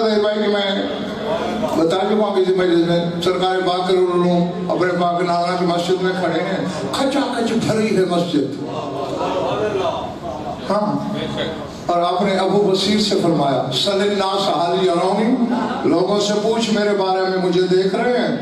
भाई कि मैं बता चुका हूँ किसी मस्जिद में सरकार बाकर अपने पाक नाना की मस्जिद में खड़े हैं, खचाखच भरी है मस्जिद। हाँ, और आपने अबू बसीर से फरमाया सल्लल्लाहु अलैहि वसल्लम, लोगों से पूछ मेरे बारे में, मुझे देख रहे हैं?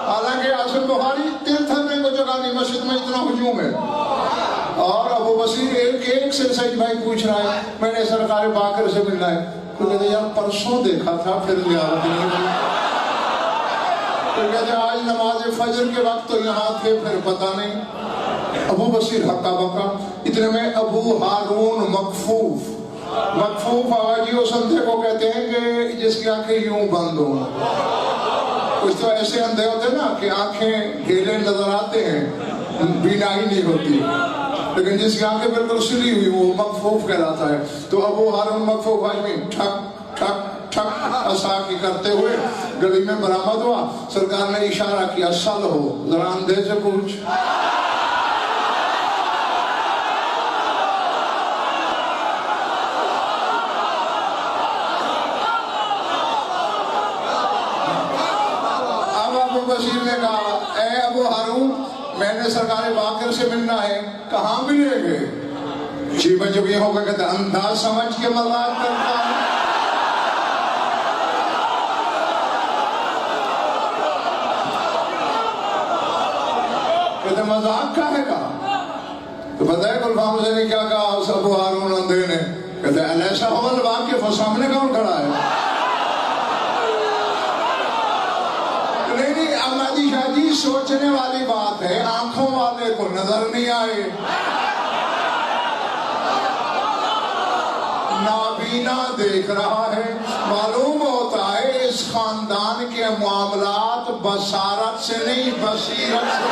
हालांकि आसिम बुखारी तिल को जगह नहीं, मस्जिद में इतना हुजूम है। और अबू बसीर एक से सईद भाई पूछ रहा है मैंने सरकार बाकर से मिलना है, तो कहते यार परसों देखा था फिर ज़ियारत नहीं मिली। तो कहते आज नमाज फजर के वक्त तो यहाँ थे, फिर पता नहीं। अबू बसीर हक्का बक्का। इतने में अबू हारून मकफूफ आवाजी उस अंधे को कहते हैं कि जिसकी आंखें यूं बंद हो। कुछ तो ऐसे अंधे होते ना कि आंखें ढेले नजर आते हैं, बीना ही नहीं होती, लेकिन जिसकी आंखें बिल्कुल सिली हुई वो मकफूफ कहलाता है। तो अबू हारून मकफूफ आदमी ठक ठक ठक असा की करते हुए गली में बरामद हुआ। सरकार ने इशारा किया सल हो, जरा अंधे से पूछ। बशीर ने कहा ए अबू हारून, मैंने सरकार बाकर से मिलना है, कहाँ मिलेंगे? जी मैं जब ये होगा कहते अंधा समझ के मजाक करता है। कहते मजाक का है का? तो बताए गुलफाम हुसैन ने क्या कहा उस अबू हारून अंधे ने? कहते ऐसा होगा वाकिफ, सामने कौन खड़ा है? नहीं, अहमदी शाह जी सोचने वाली बात है, आंखों वाले को नजर नहीं आए, नाबीना देख रहा है। मालूम होता है इस खानदान के मामलात बसारत से नहीं बसीरत से